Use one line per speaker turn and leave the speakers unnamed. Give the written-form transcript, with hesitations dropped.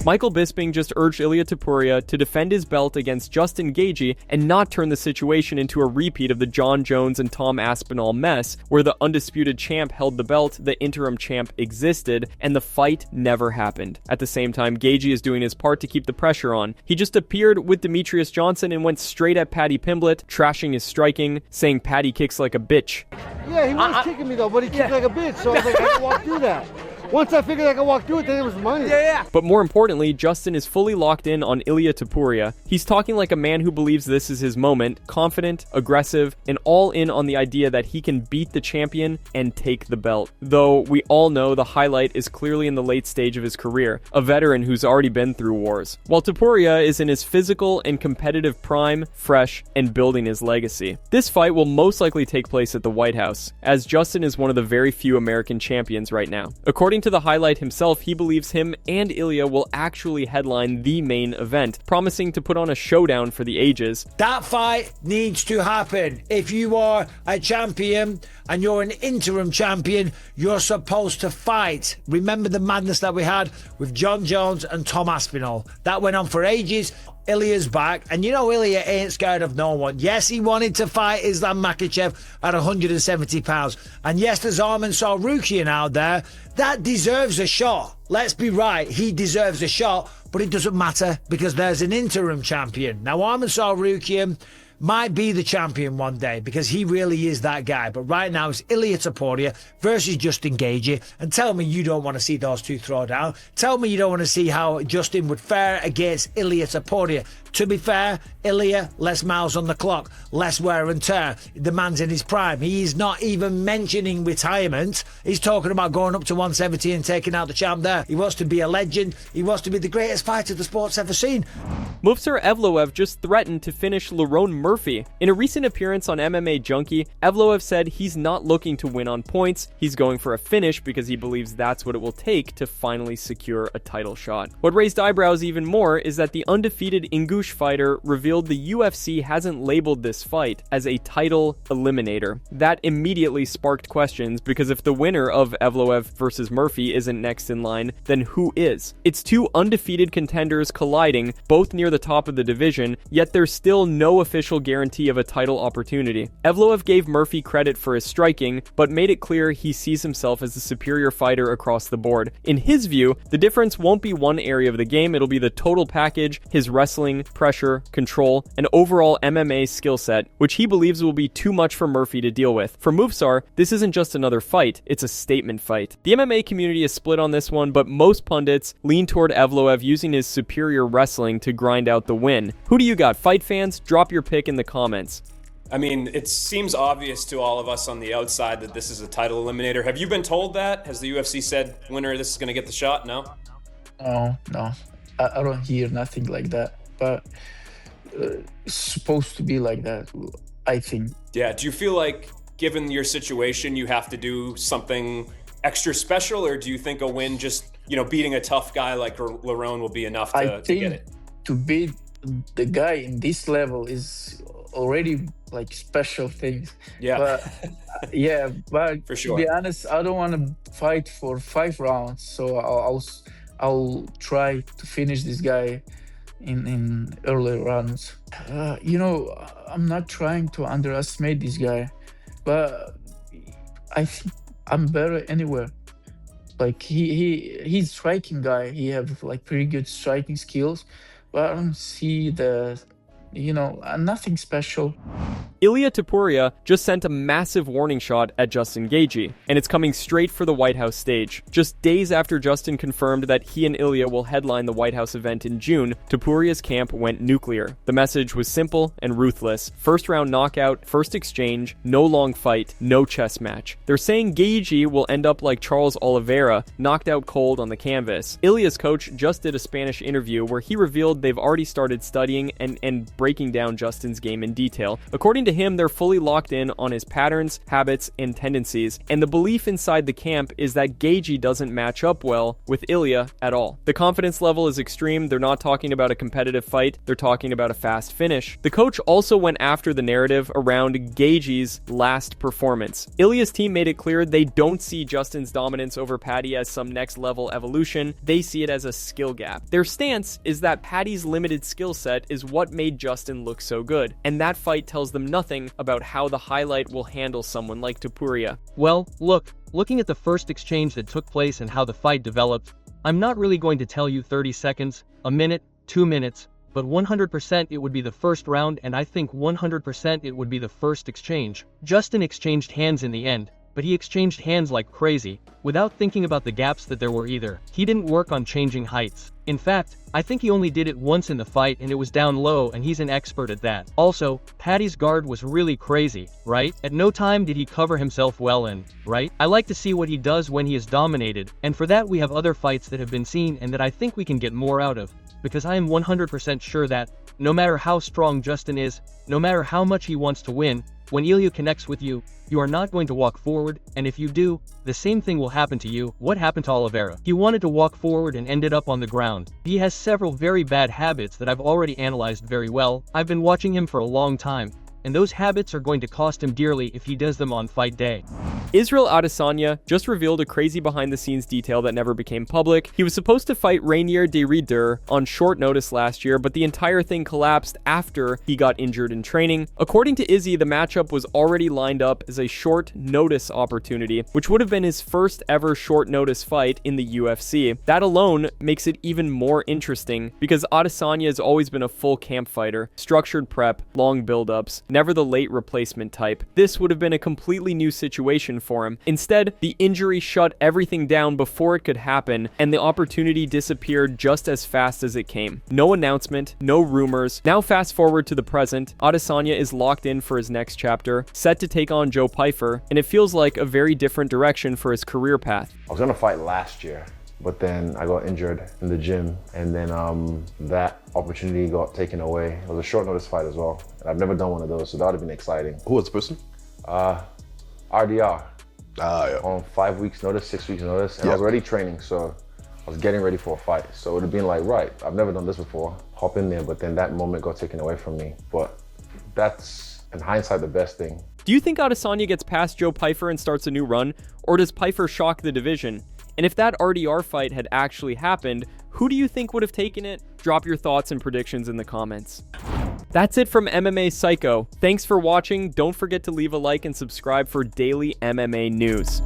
Michael Bisping just urged Ilia Topuria to defend his belt against Justin Gaethje and not turn the situation into a repeat of the John Jones and Tom Aspinall mess, where the undisputed champ held the belt, the interim champ existed, and the fight never happened. At the same time, Gaethje is doing his part to keep the pressure on. He just appeared with Demetrius Johnson and went straight at Paddy Pimblett, trashing his striking, saying Paddy kicks like a bitch.
Yeah, he was kicking me though, but he kicked like a bitch, so I was like, I can walk through that. Once I figured I could walk through it, then it was money.
Yeah.
But more importantly, Justin is fully locked in on Ilia Topuria. He's talking like a man who believes this is his moment, confident, aggressive, and all in on the idea that he can beat the champion and take the belt. Though we all know the highlight is clearly in the late stage of his career, a veteran who's already been through wars. While Topuria is in his physical and competitive prime, fresh, and building his legacy. This fight will most likely take place at the White House, as Justin is one of the very few American champions right now. According to the highlight himself, he believes him and Ilia will actually headline the main event, promising to put on a showdown for the ages.
That fight needs to happen. If you are a champion and you're an interim champion, you're supposed to fight. Remember the madness that we had with John Jones and Tom Aspinall? That went on for ages. Ilia's back, and you know Ilia ain't scared of no one. Yes, he wanted to fight Islam Makhachev at 170 pounds. And yes, there's Almonso Rukian out there. That deserves a shot. Let's be right, he deserves a shot, but it doesn't matter because there's an interim champion. Now, Almonso Rukian might be the champion one day because he really is that guy. But right now it's Ilia Topuria versus Justin Gaethje. And tell me you don't want to see those two throw down. Tell me you don't want to see how Justin would fare against Ilia Topuria. To be fair, Ilia, less miles on the clock, less wear and tear. The man's in his prime. He's not even mentioning retirement. He's talking about going up to 170 and taking out the champ there. He wants to be a legend. He wants to be the greatest fighter the sport's ever seen.
Movsar Evloev just threatened to finish Lerone Murphy. In a recent appearance on MMA Junkie, Evloev said he's not looking to win on points. He's going for a finish because he believes that's what it will take to finally secure a title shot. What raised eyebrows even more is that the undefeated Ingush fighter revealed the UFC hasn't labeled this fight as a title eliminator. That immediately sparked questions because if the winner of Evloev versus Murphy isn't next in line, then who is? It's two undefeated contenders colliding, both near the top of the division, yet there's still no official guarantee of a title opportunity. Evloev gave Murphy credit for his striking, but made it clear he sees himself as the superior fighter across the board. In his view, the difference won't be one area of the game, it'll be the total package, his wrestling, pressure, control, and overall MMA skill set, which he believes will be too much for Murphy to deal with. For Movsar, this isn't just another fight, it's a statement fight. The MMA community is split on this one, but most pundits lean toward Evloev using his superior wrestling to grind out the win. Who do you got, fight fans? Drop your pick in the comments.
I mean, it seems obvious to all of us on the outside that this is a title eliminator. Have you been told that? Has the UFC said, winner, this is going to get the shot? No?
No. I don't hear nothing like that. But it's supposed to be like that, I think.
Yeah, do you feel like, given your situation, you have to do something extra special, or do you think a win just, beating a tough guy like Lerone will be enough to get it?
To beat the guy in this level is already like special things.
Yeah.
But
for sure.
To be honest, I don't want to fight for 5 rounds, so I'll try to finish this guy in early rounds. I'm not trying to underestimate this guy, but I think I'm better anywhere. Like he's striking guy. He have like pretty good striking skills, but I don't see nothing special.
Ilia Topuria just sent a massive warning shot at Justin Gaethje, and it's coming straight for the White House stage. Just days after Justin confirmed that he and Ilia will headline the White House event in June, Topuria's camp went nuclear. The message was simple and ruthless. First round knockout, first exchange, no long fight, no chess match. They're saying Gaethje will end up like Charles Oliveira, knocked out cold on the canvas. Ilia's coach just did a Spanish interview where he revealed they've already started studying and breaking down Justin's game in detail. According to him, they're fully locked in on his patterns, habits, and tendencies, and the belief inside the camp is that Gaethje doesn't match up well with Ilia at all. The confidence level is extreme. They're not talking about a competitive fight, they're talking about a fast finish. The coach also went after the narrative around Gaethje's last performance. Ilia's team made it clear they don't see Justin's dominance over Paddy as some next level evolution, they see it as a skill gap. Their stance is that Paddy's limited skill set is what made Justin look so good, and that fight tells them nothing about how the highlight will handle someone like Topuria.
Well, looking at the first exchange that took place and how the fight developed, I'm not really going to tell you 30 seconds, a minute, 2 minutes, but 100% it would be the first round, and I think 100% it would be the first exchange. Justin exchanged hands in the end, but he exchanged hands like crazy, without thinking about the gaps that there were either. He didn't work on changing heights. In fact, I think he only did it once in the fight and it was down low, and he's an expert at that. Also, Paddy's guard was really crazy, right? At no time did he cover himself well in, right? I like to see what he does when he is dominated, and for that we have other fights that have been seen and that I think we can get more out of, because I am 100% sure that, no matter how strong Justin is, no matter how much he wants to win, when Ilia connects with you, you are not going to walk forward, and if you do, the same thing will happen to you. What happened to Oliveira? He wanted to walk forward and ended up on the ground. He has several very bad habits that I've already analyzed very well. I've been watching him for a long time, and those habits are going to cost him dearly if he does them on fight day.
Israel Adesanya just revealed a crazy behind-the-scenes detail that never became public. He was supposed to fight Reinier De Ridder on short notice last year, but the entire thing collapsed after he got injured in training. According to Izzy, the matchup was already lined up as a short notice opportunity, which would have been his first ever short notice fight in the UFC. That alone makes it even more interesting because Adesanya has always been a full camp fighter, structured prep, long build-ups, never the late replacement type. This would have been a completely new situation for him. Instead, the injury shut everything down before it could happen, and the opportunity disappeared just as fast as it came. No announcement, no rumors. Now fast forward to the present, Adesanya is locked in for his next chapter, set to take on Joe Pyfer, and it feels like a very different direction for his career path.
I was gonna fight last year, but then I got injured in the gym, and then that opportunity got taken away. It was a short notice fight as well, and I've never done one of those, so that would have been exciting.
Who was the person?
RDR.
Yeah.
On 5 weeks notice, 6 weeks notice, and I was already training, so I was getting ready for a fight. So it would have been like, right, I've never done this before, hop in there, but then that moment got taken away from me. But that's, in hindsight, the best thing.
Do you think Adesanya gets past Joe Pyfer and starts a new run, or does Pyfer shock the division? And if that RDR fight had actually happened, who do you think would have taken it? Drop your thoughts and predictions in the comments. That's it from MMA Psycho. Thanks for watching. Don't forget to leave a like and subscribe for daily MMA news.